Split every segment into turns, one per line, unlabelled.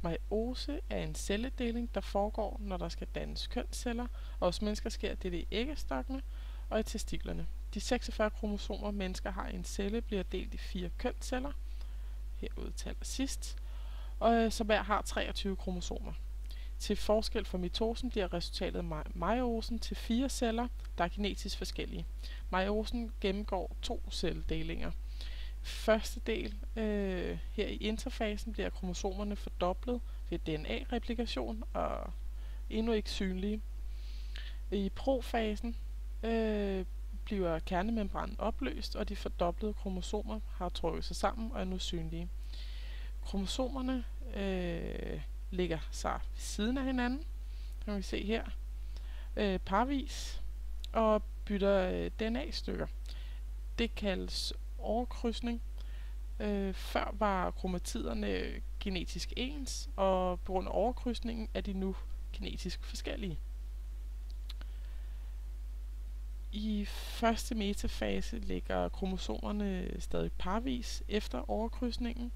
Meiose er en celledeling, der foregår, når der skal dannes kønsceller, og hos mennesker sker det i æggestokkene og i testiklerne. De 46 kromosomer, mennesker har i en celle, bliver delt i 4 kønsceller, herude til allersidst, og så hver har 23 kromosomer. Til forskel fra mitosen bliver resultatet af meiosen til 4 celler, der er genetisk forskellige. Meiosen gennemgår 2 celledelinger. Første del, her i interfasen, bliver kromosomerne fordoblet ved DNA-replikation og endnu ikke synlige. I profasen bliver kernemembranen opløst, og de fordoblede kromosomer har trukket sig sammen og er nu synlige. Kromosomerne ligger sig ved siden af hinanden, kan vi se her, parvis, og bytter DNA-stykker. Det kaldes overkrydsning. Før var kromatiderne genetisk ens, og på grund af overkrydsningen er de nu genetisk forskellige. I første metafase ligger kromosomerne stadig parvis efter overkrydsningen,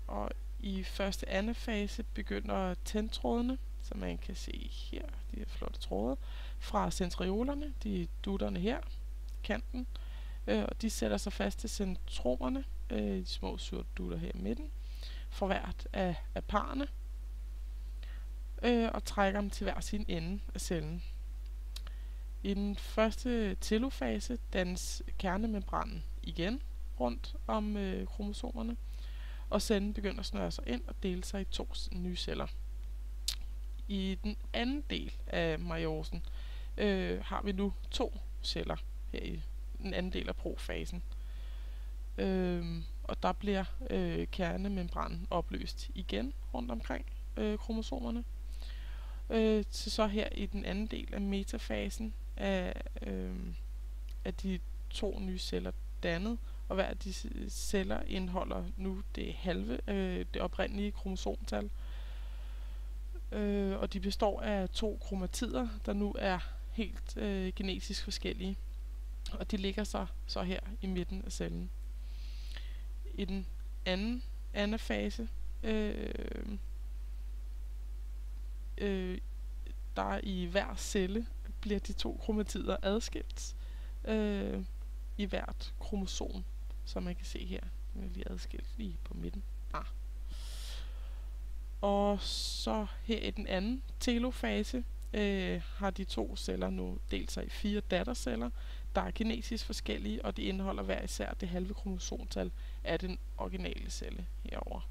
og i første anafase begynder tendtrådene, som man kan se her, de her flotte tråde, fra centriolerne, de dutterne her, kanten, og de sætter sig fast til centromerne, de små sorte dutter her i midten, for hvert af parerne, og trækker dem til hver sin ende af cellen. I den første telofase dannes kernemembranen igen rundt om kromosomerne, og cellen begynder at snøre sig ind og dele sig i 2 nye celler. I den anden del af meiosen har vi nu 2 celler her i den anden del af profasen. Og der bliver kernemembranen opløst igen rundt omkring kromosomerne. Til så her i den anden del af metafasen er de 2 nye celler dannet, og hver af disse celler indeholder nu det halve det oprindelige kromosomtal. Og de består af 2 kromatider, der nu er helt genetisk forskellige. Og de ligger så her i midten af cellen. I den anden anafase, der i hver celle bliver de 2 kromatider adskilt i hvert kromosom, som man kan se her. Nu er lige adskilt lige på midten. Og så her i den anden telofase har de 2 celler nu delt sig i 4 datterceller, der er genetisk forskellige, og de indeholder hver især det halve kromosomtal af den originale celle herover.